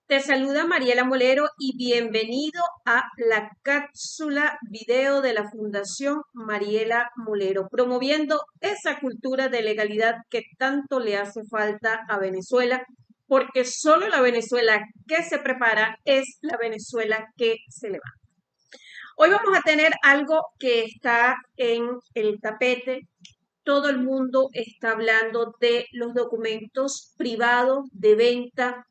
Te saluda Mariela Molero y bienvenido a la cápsula video de la Fundación Mariela Molero, promoviendo esa cultura de legalidad que tanto le hace falta a Venezuela, porque solo la Venezuela que se prepara es la Venezuela que se levanta. Hoy vamos a tener algo que está en el tapete. Todo el mundo está hablando de los documentos privados de venta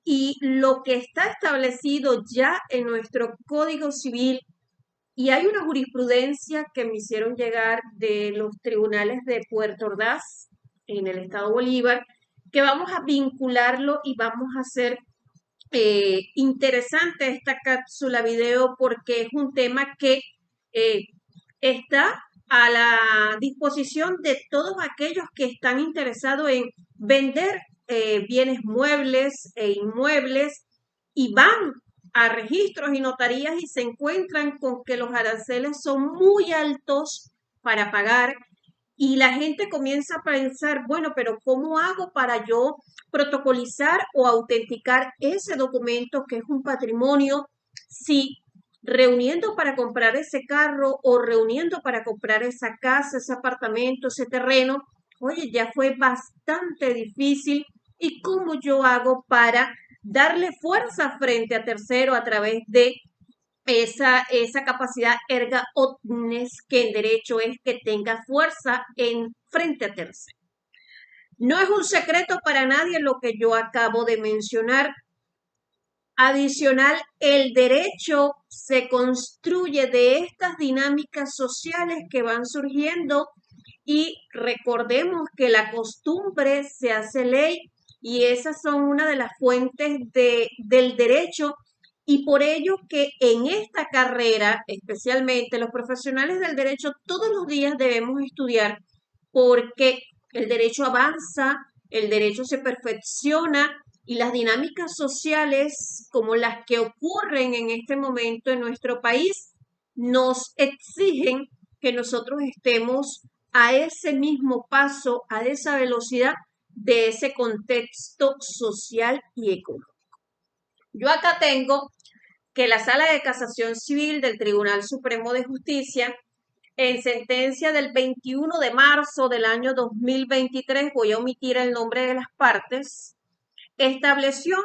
y lo que está establecido ya en nuestro Código Civil, y hay una jurisprudencia que me hicieron llegar de los tribunales de Puerto Ordaz en el estado Bolívar, que vamos a vincularlo y vamos a hacer interesante esta cápsula video porque es un tema que eh, está a la disposición de todos aquellos que están interesados en vender bienes muebles e inmuebles y van a registros y notarías y se encuentran con que los aranceles son muy altos para pagar y la gente comienza a pensar, bueno, pero ¿cómo hago para yo protocolizar o autenticar ese documento que es un patrimonio si reuniendo para comprar ese carro o reuniendo para comprar esa casa, ese apartamento, ese terreno, oye, ya fue bastante difícil? ¿Y cómo yo hago para darle fuerza frente a tercero a través de esa capacidad erga omnes, que en derecho es que tenga fuerza en frente a tercero? No es un secreto para nadie lo que yo acabo de mencionar. Adicional, el derecho se construye de estas dinámicas sociales que van surgiendo y recordemos que la costumbre se hace ley y esas son una de las fuentes del derecho, y por ello que en esta carrera, especialmente los profesionales del derecho, todos los días debemos estudiar porque el derecho avanza, el derecho se perfecciona y las dinámicas sociales como las que ocurren en este momento en nuestro país nos exigen que nosotros estemos a ese mismo paso, a esa velocidad de ese contexto social y económico. Yo acá tengo que la Sala de Casación Civil del Tribunal Supremo de Justicia, en sentencia del 21 de marzo del año 2023, voy a omitir el nombre de las partes, estableció,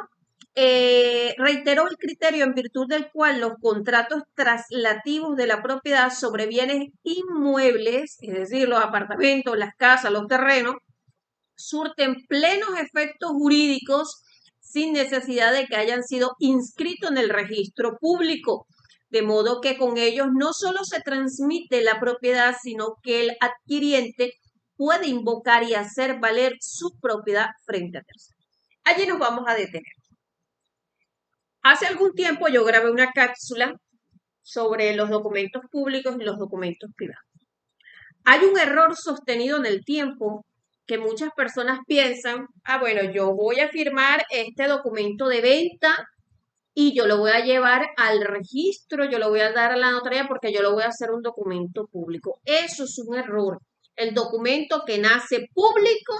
reiteró el criterio en virtud del cual los contratos traslativos de la propiedad sobre bienes inmuebles, es decir, los apartamentos, las casas, los terrenos, surten plenos efectos jurídicos sin necesidad de que hayan sido inscritos en el registro público, de modo que con ellos no solo se transmite la propiedad, sino que el adquiriente puede invocar y hacer valer su propiedad frente a terceros. Allí nos vamos a detener. Hace algún tiempo yo grabé una cápsula sobre los documentos públicos y los documentos privados. Hay un error sostenido en el tiempo que muchas personas piensan, bueno, yo voy a firmar este documento de venta y yo lo voy a llevar al registro, yo lo voy a dar a la notaría porque yo lo voy a hacer un documento público. Eso es un error. El documento que nace público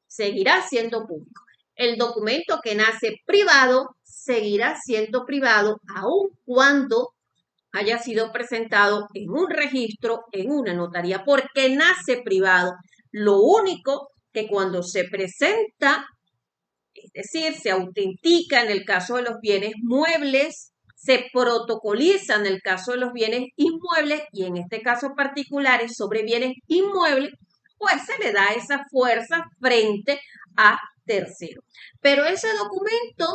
seguirá siendo público. El documento que nace privado seguirá siendo privado, aun cuando haya sido presentado en un registro, en una notaría, porque nace privado. Lo único que cuando se presenta, es decir, se autentica en el caso de los bienes muebles, se protocoliza en el caso de los bienes inmuebles y en este caso particular sobre bienes inmuebles, pues se le da esa fuerza frente a tercero. Pero ese documento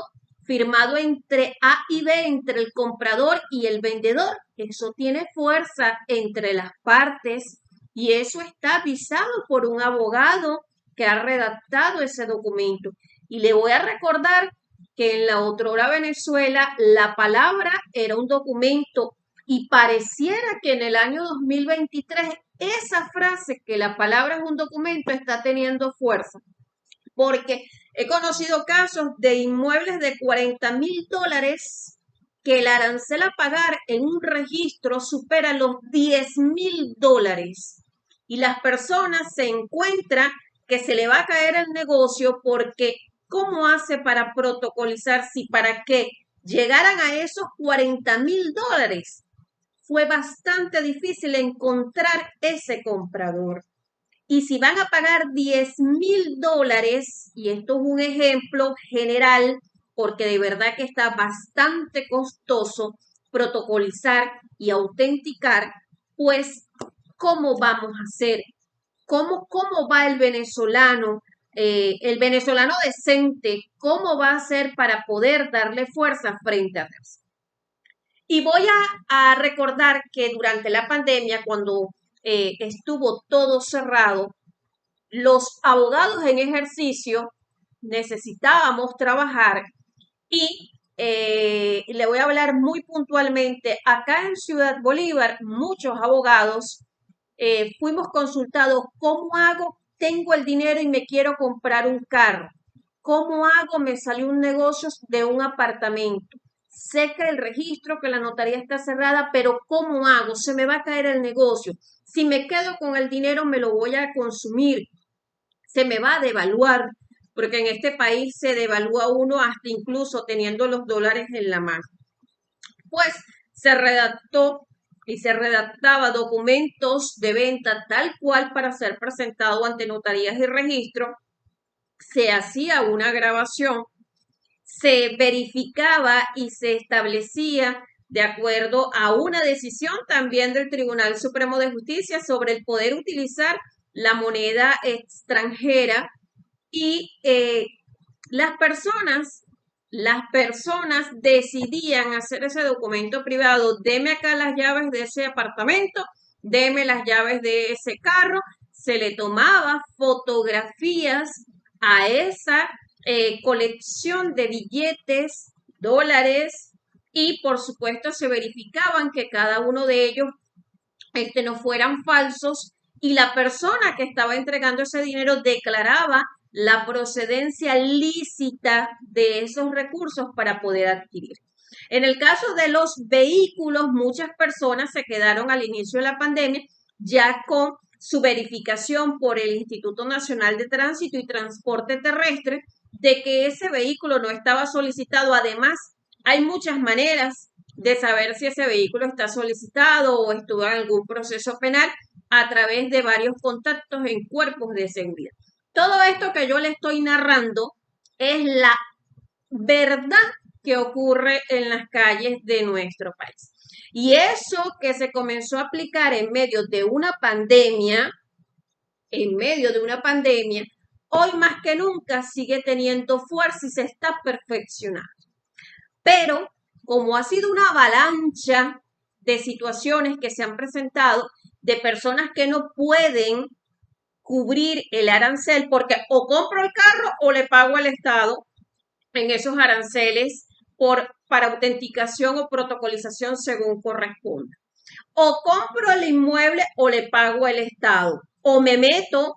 firmado entre A y B, entre el comprador y el vendedor, eso tiene fuerza entre las partes y eso está avisado por un abogado que ha redactado ese documento. Y le voy a recordar que en la otrora Venezuela la palabra era un documento y pareciera que en el año 2023 esa frase, que la palabra es un documento, está teniendo fuerza. Porque he conocido casos de inmuebles de $40,000 que el arancel a pagar en un registro supera los $10,000 y las personas se encuentran que se le va a caer el negocio porque ¿cómo hace para protocolizar si para que llegaran a esos $40,000? Fue bastante difícil encontrar ese comprador. Y si van a pagar $10,000, y esto es un ejemplo general, porque de verdad que está bastante costoso protocolizar y autenticar, pues, ¿cómo vamos a hacer? ¿Cómo va el venezolano decente? ¿Cómo va a hacer para poder darle fuerza frente a eso? Y voy a recordar que durante la pandemia, cuando estuvo todo cerrado, los abogados en ejercicio necesitábamos trabajar y le voy a hablar muy puntualmente. Acá en Ciudad Bolívar, muchos abogados fuimos consultados, ¿cómo hago? Tengo el dinero y me quiero comprar un carro. ¿Cómo hago? Me salió un negocio de un apartamento. Sé que el registro, que la notaría está cerrada, pero ¿cómo hago? Se me va a caer el negocio. Si me quedo con el dinero, me lo voy a consumir. Se me va a devaluar, porque en este país se devalúa uno hasta incluso teniendo los dólares en la mano. Pues se redactó y se redactaba documentos de venta tal cual para ser presentado ante notarías y registro. Se hacía una grabación, se verificaba y se establecía de acuerdo a una decisión también del Tribunal Supremo de Justicia sobre el poder utilizar la moneda extranjera y las personas decidían hacer ese documento privado. Deme acá las llaves de ese apartamento, deme las llaves de ese carro. Se le tomaba fotografías a esa colección de billetes, dólares, y por supuesto se verificaban que cada uno de ellos no fueran falsos, y la persona que estaba entregando ese dinero declaraba la procedencia lícita de esos recursos para poder adquirir. En el caso de los vehículos, muchas personas se quedaron al inicio de la pandemia ya con su verificación por el Instituto Nacional de Tránsito y Transporte Terrestre de que ese vehículo no estaba solicitado. Además, hay muchas maneras de saber si ese vehículo está solicitado o estuvo en algún proceso penal a través de varios contactos en cuerpos de seguridad. Todo esto que yo le estoy narrando es la verdad que ocurre en las calles de nuestro país. Y eso que se comenzó a aplicar en medio de una pandemia, hoy más que nunca sigue teniendo fuerza y se está perfeccionando. Pero como ha sido una avalancha de situaciones que se han presentado de personas que no pueden cubrir el arancel porque o compro el carro o le pago al Estado en esos aranceles para autenticación o protocolización según corresponda. O compro el inmueble o le pago al Estado. O me meto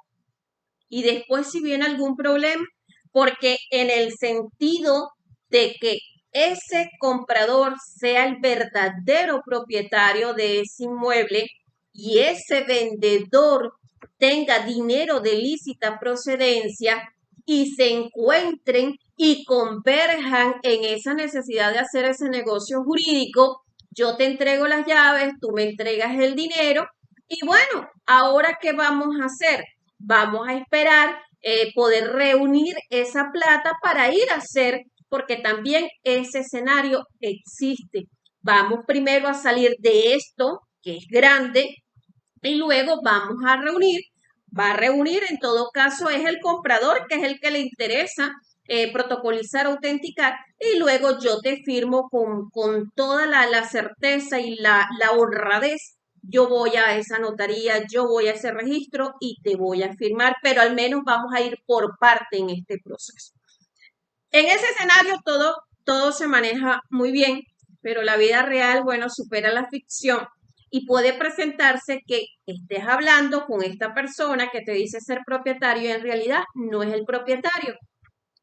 y después si viene algún problema, porque en el sentido de que ese comprador sea el verdadero propietario de ese inmueble y ese vendedor tenga dinero de lícita procedencia y se encuentren y converjan en esa necesidad de hacer ese negocio jurídico. Yo te entrego las llaves, tú me entregas el dinero y bueno, ¿ahora qué vamos a hacer? Vamos a esperar poder reunir esa plata para ir a hacer, porque también ese escenario existe. Vamos primero a salir de esto, que es grande, y luego vamos a reunir. Va a reunir, en todo caso, es el comprador, que es el que le interesa protocolizar, autenticar, y luego yo te firmo con toda la certeza y la honradez. Yo voy a esa notaría, yo voy a ese registro y te voy a firmar, pero al menos vamos a ir por parte en este proceso. En ese escenario todo se maneja muy bien, pero la vida real, bueno, supera la ficción y puede presentarse que estés hablando con esta persona que te dice ser propietario y en realidad no es el propietario.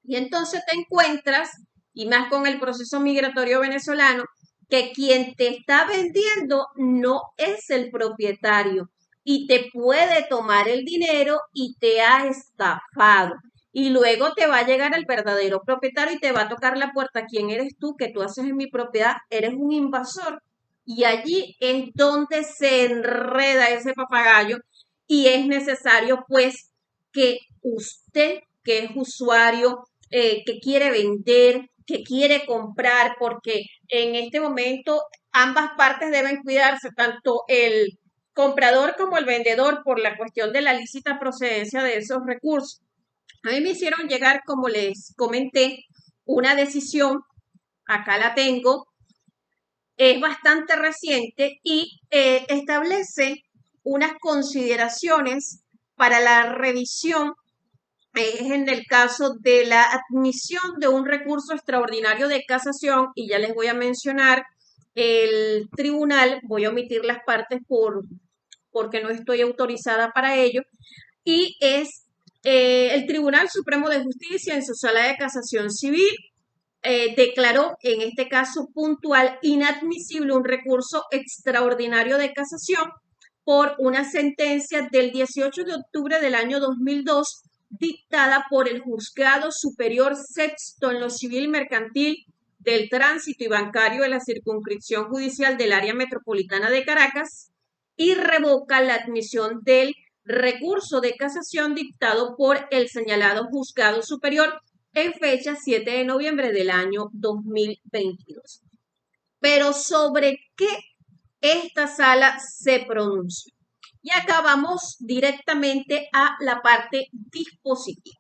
Y entonces te encuentras, y más con el proceso migratorio venezolano, que quien te está vendiendo no es el propietario y te puede tomar el dinero y te ha estafado. y luego te va a llegar el verdadero propietario y te va a tocar la puerta. ¿Quién eres tú? ¿Qué tú haces en mi propiedad? Eres un invasor. Y allí es donde se enreda ese papagayo y es necesario pues que usted, que es usuario, que quiere vender, que quiere comprar, porque en este momento ambas partes deben cuidarse, tanto el comprador como el vendedor, por la cuestión de la lícita procedencia de esos recursos. A mí me hicieron llegar, como les comenté, una decisión, acá la tengo, es bastante reciente y establece unas consideraciones para la revisión, es en el caso de la admisión de un recurso extraordinario de casación, y ya les voy a mencionar el tribunal, voy a omitir las partes porque no estoy autorizada para ello, y es el Tribunal Supremo de Justicia en su sala de casación civil declaró en este caso puntual inadmisible un recurso extraordinario de casación por una sentencia del 18 de octubre del año 2002 dictada por el Juzgado Superior Sexto en lo Civil Mercantil del Tránsito y Bancario de la Circunscripción Judicial del Área Metropolitana de Caracas y revoca la admisión del recurso de casación dictado por el señalado Juzgado Superior en fecha 7 de noviembre del año 2022. Pero ¿sobre qué esta sala se pronuncia? Y acá vamos directamente a la parte dispositiva.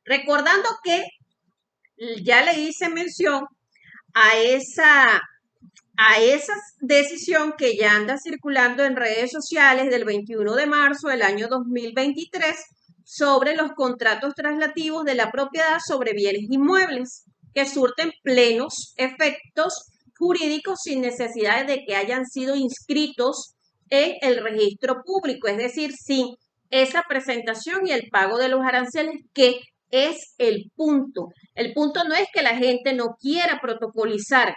Recordando que ya le hice mención a esa decisión que ya anda circulando en redes sociales del 21 de marzo del año 2023 sobre los contratos traslativos de la propiedad sobre bienes inmuebles que surten plenos efectos jurídicos sin necesidad de que hayan sido inscritos en el registro público, es decir, sin esa presentación y el pago de los aranceles, que es el punto. El punto no es que la gente no quiera protocolizar,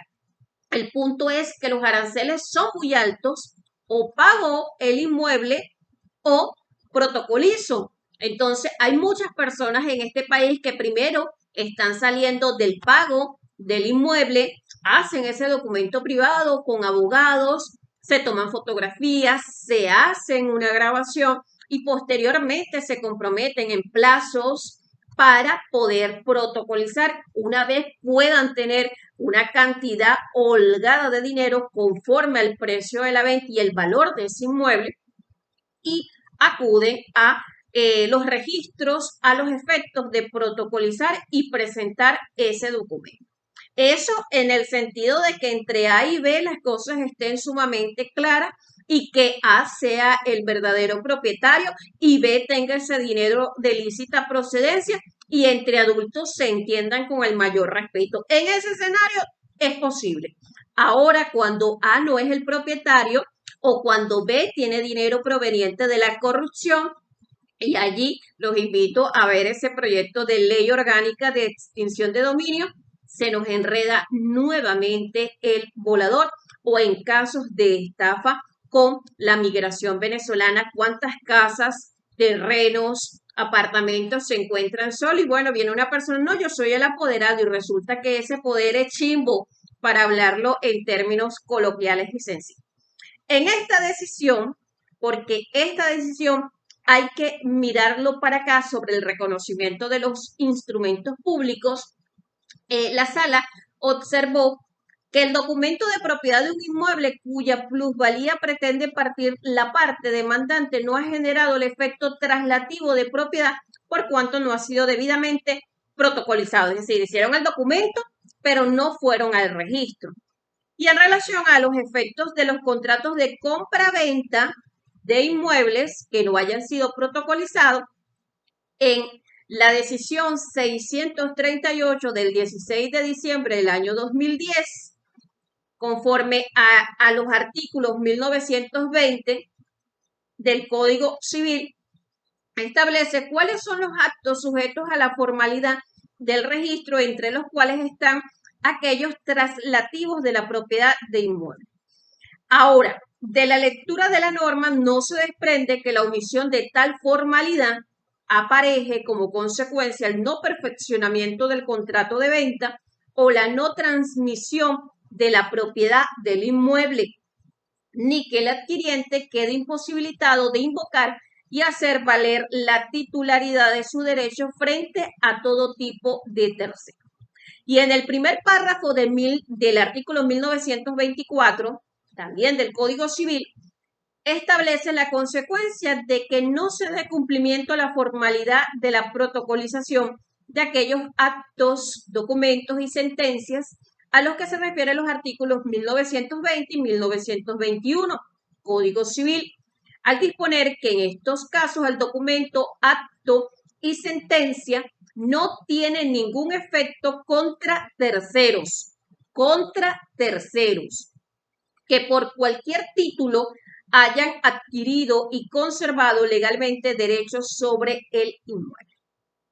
el punto es que los aranceles son muy altos, o pago el inmueble o protocolizo. Entonces, hay muchas personas en este país que primero están saliendo del pago del inmueble, hacen ese documento privado con abogados, se toman fotografías, se hacen una grabación y posteriormente se comprometen en plazos para poder protocolizar una vez puedan tener una cantidad holgada de dinero conforme al precio de la venta y el valor de ese inmueble, y acuden a los registros a los efectos de protocolizar y presentar ese documento. Eso en el sentido de que entre A y B las cosas estén sumamente claras y que A sea el verdadero propietario y B tenga ese dinero de lícita procedencia y entre adultos se entiendan con el mayor respeto. En ese escenario es posible. Ahora, cuando A no es el propietario o cuando B tiene dinero proveniente de la corrupción, y allí los invito a ver ese proyecto de ley orgánica de extinción de dominio, se nos enreda nuevamente el volador, o en casos de estafa con la migración venezolana, cuántas casas, terrenos, apartamentos se encuentran solos y bueno, viene una persona, no, yo soy el apoderado y resulta que ese poder es chimbo, para hablarlo en términos coloquiales y sencillos. En esta decisión, porque esta decisión hay que mirarlo para acá sobre el reconocimiento de los instrumentos públicos, la sala observó que el documento de propiedad de un inmueble cuya plusvalía pretende partir la parte demandante no ha generado el efecto traslativo de propiedad por cuanto no ha sido debidamente protocolizado. Es decir, hicieron el documento, pero no fueron al registro. Y en relación a los efectos de los contratos de compra-venta de inmuebles que no hayan sido protocolizados, en la decisión 638 del 16 de diciembre del año 2010, conforme a los artículos 1920 del Código Civil, establece cuáles son los actos sujetos a la formalidad del registro, entre los cuales están aquellos traslativos de la propiedad de inmueble. Ahora, de la lectura de la norma no se desprende que la omisión de tal formalidad apareje como consecuencia el no perfeccionamiento del contrato de venta o la no transmisión de la propiedad del inmueble, ni que el adquiriente quede imposibilitado de invocar y hacer valer la titularidad de su derecho frente a todo tipo de tercero. Y en el primer párrafo del artículo 1924, también del Código Civil, establece la consecuencia de que no se dé cumplimiento a la formalidad de la protocolización de aquellos actos, documentos y sentencias a los que se refieren los artículos 1920 y 1921 Código Civil, al disponer que en estos casos el documento, acto y sentencia no tienen ningún efecto contra terceros, que por cualquier título hayan adquirido y conservado legalmente derechos sobre el inmueble,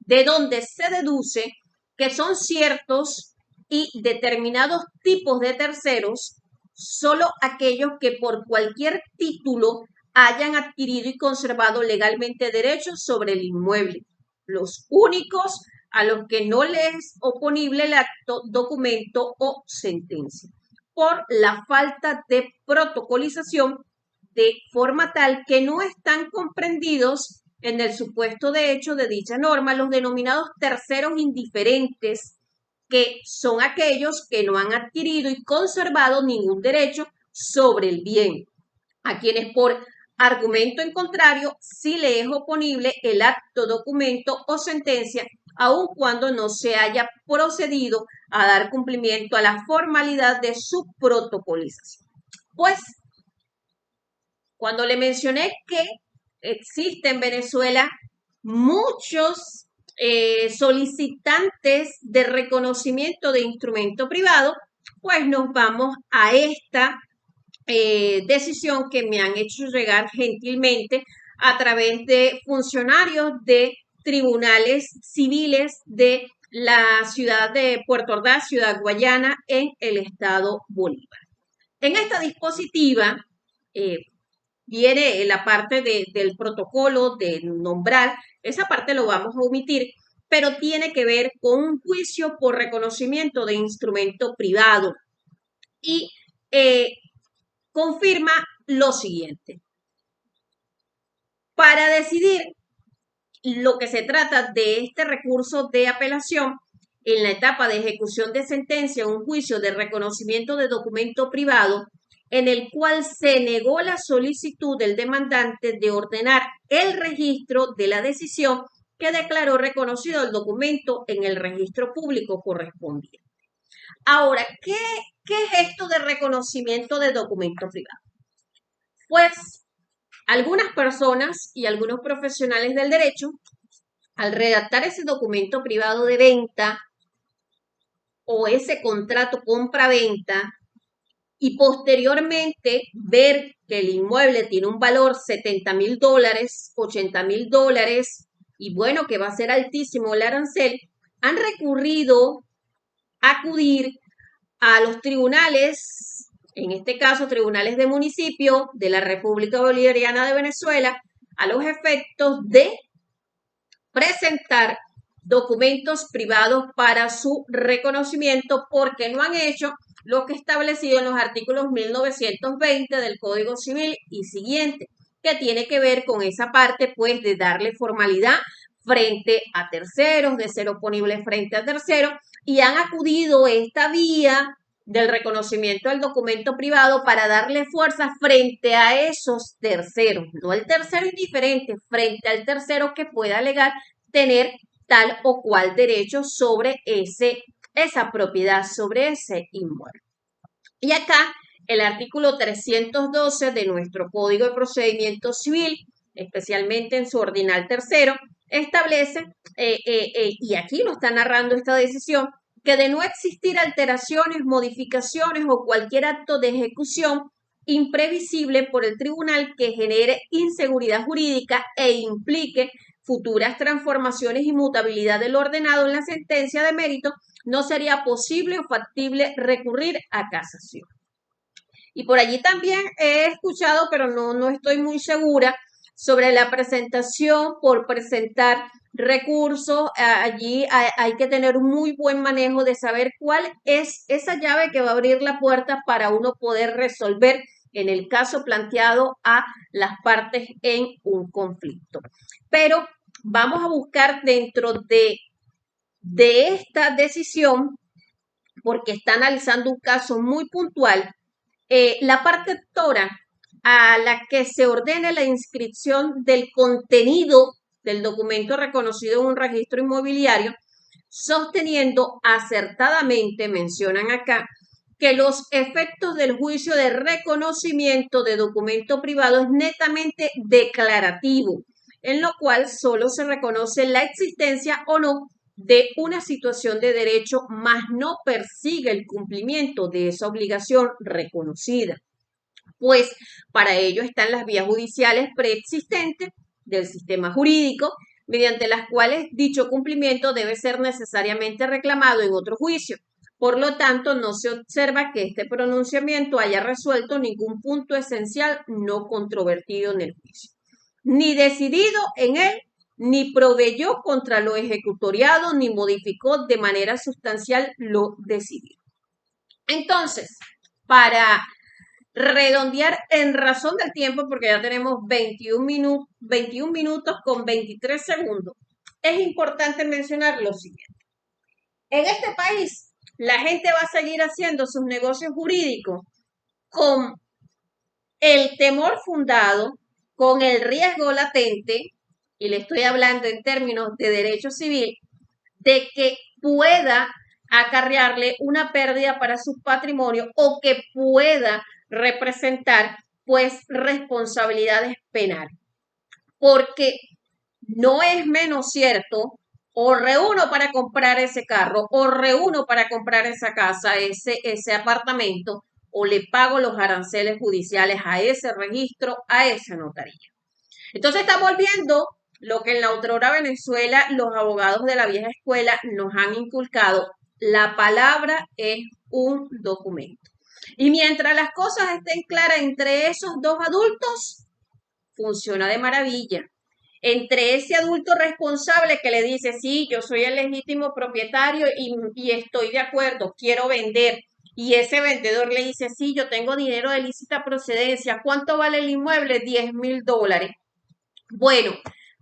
de donde se deduce que son ciertos y determinados tipos de terceros solo aquellos que por cualquier título hayan adquirido y conservado legalmente derechos sobre el inmueble. Los únicos a los que no les es oponible el acto, documento o sentencia, por la falta de protocolización de forma tal que no están comprendidos en el supuesto de hecho de dicha norma los denominados terceros indiferentes, que son aquellos que no han adquirido y conservado ningún derecho sobre el bien, a quienes por argumento en contrario sí le es oponible el acto, documento o sentencia, aun cuando no se haya procedido a dar cumplimiento a la formalidad de su protocolización. Pues, cuando le mencioné que existe en Venezuela muchos solicitantes de reconocimiento de instrumento privado, pues nos vamos a esta decisión que me han hecho llegar gentilmente a través de funcionarios de tribunales civiles de la ciudad de Puerto Ordaz, Ciudad Guayana, en el estado Bolívar. En esta dispositiva viene la parte del protocolo, de nombrar, esa parte lo vamos a omitir, pero tiene que ver con un juicio por reconocimiento de instrumento privado y confirma lo siguiente. Para decidir lo que se trata de este recurso de apelación, en la etapa de ejecución de sentencia, un juicio de reconocimiento de documento privado, en el cual se negó la solicitud del demandante de ordenar el registro de la decisión que declaró reconocido el documento en el registro público correspondiente. Ahora, ¿qué es esto de reconocimiento de documento privado? Pues algunas personas y algunos profesionales del derecho, al redactar ese documento privado de venta o ese contrato compra-venta y posteriormente ver que el inmueble tiene un valor $70,000, $80,000 y bueno, que va a ser altísimo el arancel, han recurrido a acudir a los tribunales, en este caso tribunales de municipio de la República Bolivariana de Venezuela, a los efectos de presentar documentos privados para su reconocimiento porque no han hecho lo que establecido en los artículos 1920 del Código Civil y siguiente, que tiene que ver con esa parte pues de darle formalidad frente a terceros, de ser oponible frente a terceros, y han acudido a esta vía del reconocimiento del documento privado para darle fuerza frente a esos terceros, no el tercero indiferente, frente al tercero que pueda alegar tener tal o cual derecho sobre esa propiedad, sobre ese inmueble. Y acá el artículo 312 de nuestro Código de Procedimiento Civil, especialmente en su ordinal tercero, establece, y aquí nos está narrando esta decisión, que de no existir alteraciones, modificaciones o cualquier acto de ejecución imprevisible por el tribunal que genere inseguridad jurídica e implique futuras transformaciones y mutabilidad del ordenado en la sentencia de mérito, no sería posible o factible recurrir a casación. Y por allí también he escuchado, pero no estoy muy segura, sobre la presentación por presentar recursos. Allí hay que tener un muy buen manejo de saber cuál es esa llave que va a abrir la puerta para uno poder resolver, en el caso planteado, a las partes en un conflicto. Pero vamos a buscar dentro de esta decisión, porque está analizando un caso muy puntual, la parte actora a la que se ordene la inscripción del contenido del documento reconocido en un registro inmobiliario, sosteniendo acertadamente, mencionan acá, que los efectos del juicio de reconocimiento de documento privado es netamente declarativo, en lo cual solo se reconoce la existencia o no de una situación de derecho, mas no persigue el cumplimiento de esa obligación reconocida, pues para ello están las vías judiciales preexistentes del sistema jurídico, mediante las cuales dicho cumplimiento debe ser necesariamente reclamado en otro juicio. Por lo tanto, no se observa que este pronunciamiento haya resuelto ningún punto esencial no controvertido en el juicio, ni decidido en él, ni proveyó contra lo ejecutoriado, ni modificó de manera sustancial lo decidido. Entonces, para redondear en razón del tiempo, porque ya tenemos 21 minutos con 23 segundos, es importante mencionar lo siguiente. En este país, la gente va a seguir haciendo sus negocios jurídicos con el temor fundado, con el riesgo latente, y le estoy hablando en términos de derecho civil, de que pueda acarrearle una pérdida para su patrimonio o que pueda representar pues responsabilidades penales. Porque no es menos cierto, o reúno para comprar ese carro, o reúno para comprar esa casa, ese apartamento, o le pago los aranceles judiciales a ese registro, a esa notaría. Entonces estamos viendo lo que en la otrora Venezuela los abogados de la vieja escuela nos han inculcado. La palabra es un documento. Y mientras las cosas estén claras entre esos dos adultos, funciona de maravilla. Entre ese adulto responsable que le dice, sí, yo soy el legítimo propietario y estoy de acuerdo, quiero vender. Y ese vendedor le dice, sí, yo tengo dinero de lícita procedencia. ¿Cuánto vale el inmueble? $10,000. Bueno,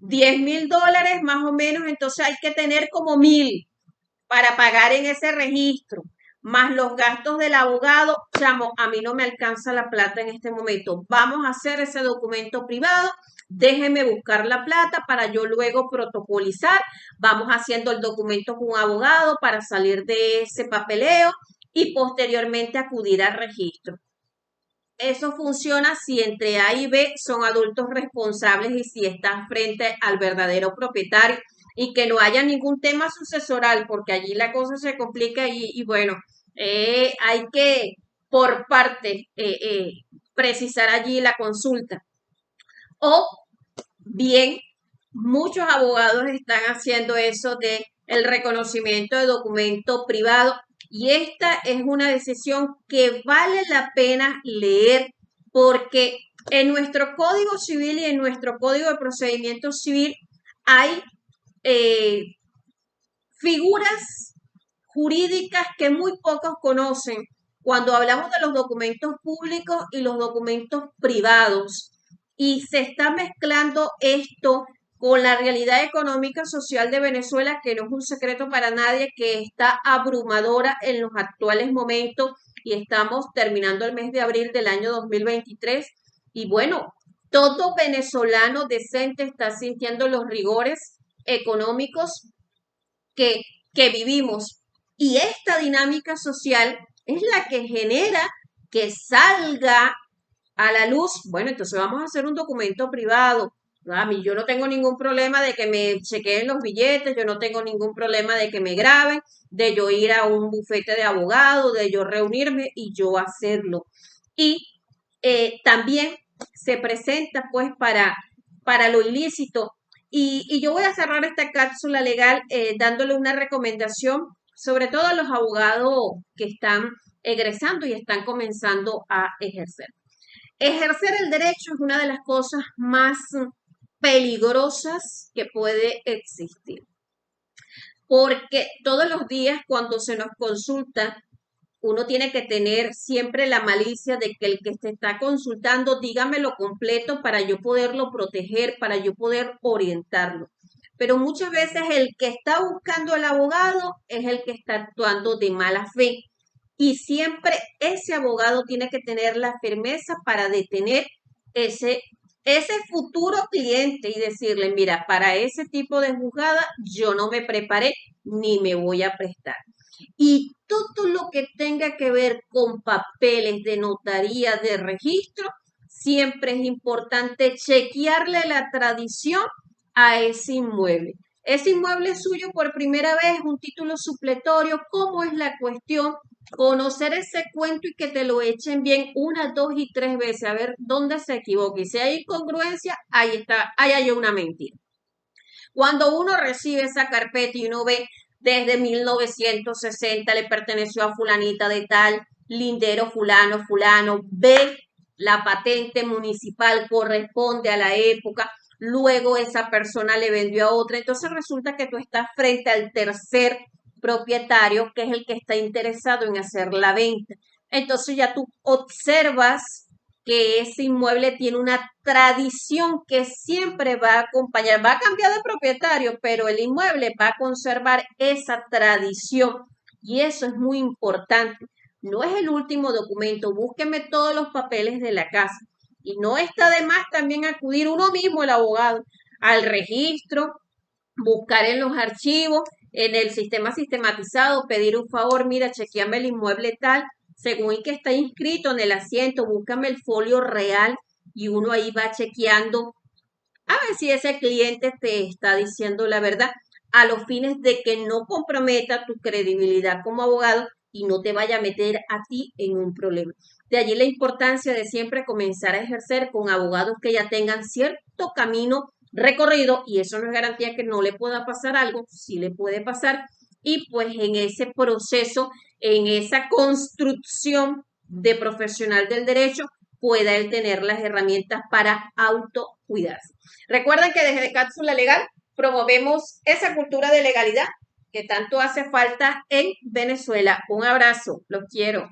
$10,000 más o menos, entonces hay que tener como 1,000 para pagar en ese registro, más los gastos del abogado. Chamo, a mí no me alcanza la plata en este momento. Vamos a hacer ese documento privado. Déjeme buscar la plata para yo luego protocolizar. Vamos haciendo el documento con un abogado para salir de ese papeleo y posteriormente acudir al registro. Eso funciona si entre A y B son adultos responsables y si están frente al verdadero propietario y que no haya ningún tema sucesoral, porque allí la cosa se complica y bueno, hay que por parte precisar allí la consulta. O bien, muchos abogados están haciendo eso de el reconocimiento de documento privado y esta es una decisión que vale la pena leer porque en nuestro Código Civil y en nuestro Código de Procedimiento Civil hay figuras jurídicas que muy pocos conocen cuando hablamos de los documentos públicos y los documentos privados. Y se está mezclando esto con la realidad económica social de Venezuela, que no es un secreto para nadie, que está abrumadora en los actuales momentos y estamos terminando el mes de abril del año 2023. Y bueno, todo venezolano decente está sintiendo los rigores económicos que, que vivimos. Y esta dinámica social es la que genera que salga a la luz. Bueno, entonces vamos a hacer un documento privado. A mí yo no tengo ningún problema de que me chequeen los billetes, yo no tengo ningún problema de que me graben, de yo ir a un bufete de abogado, de yo reunirme y yo hacerlo. Y también se presenta pues para lo ilícito. Y yo voy a cerrar esta cápsula legal dándole una recomendación, sobre todo a los abogados que están egresando y están comenzando a ejercer. Ejercer el derecho es una de las cosas más peligrosas que puede existir. Porque todos los días cuando se nos consulta, uno tiene que tener siempre la malicia de que el que te está consultando, dígamelo completo para yo poderlo proteger, para yo poder orientarlo. Pero muchas veces el que está buscando al abogado es el que está actuando de mala fe. Y siempre ese abogado tiene que tener la firmeza para detener ese futuro cliente y decirle, mira, para ese tipo de juzgada yo no me preparé ni me voy a prestar. Y todo lo que tenga que ver con papeles de notaría, de registro, siempre es importante chequearle la tradición a ese inmueble. Ese inmueble es suyo por primera vez, un título supletorio, ¿cómo es la cuestión? Conocer ese cuento y que te lo echen bien una, dos y tres veces, a ver dónde se equivoca. Y si hay incongruencia, ahí está, ahí hay una mentira. Cuando uno recibe esa carpeta y uno ve desde 1960 le perteneció a fulanita de tal, lindero fulano, fulano, ve la patente municipal corresponde a la época, luego esa persona le vendió a otra, entonces resulta que tú estás frente al tercer propietario, que es el que está interesado en hacer la venta. Entonces ya tú observas que ese inmueble tiene una tradición que siempre va a acompañar, va a cambiar de propietario, pero el inmueble va a conservar esa tradición y eso es muy importante. No es el último documento, búsqueme todos los papeles de la casa y no está de más también acudir uno mismo, el abogado, al registro, buscar en los archivos, en el sistema sistematizado, pedir un favor, mira, chequeame el inmueble tal, según el que está inscrito en el asiento, búscame el folio real y uno ahí va chequeando a ver si ese cliente te está diciendo la verdad a los fines de que no comprometa tu credibilidad como abogado y no te vaya a meter a ti en un problema. De allí la importancia de siempre comenzar a ejercer con abogados que ya tengan cierto camino recorrido y eso no es garantía que no le pueda pasar algo, sí le puede pasar y pues en ese proceso, en esa construcción de profesional del derecho, pueda él tener las herramientas para autocuidarse. Recuerden que desde Cápsula Legal promovemos esa cultura de legalidad que tanto hace falta en Venezuela. Un abrazo, los quiero.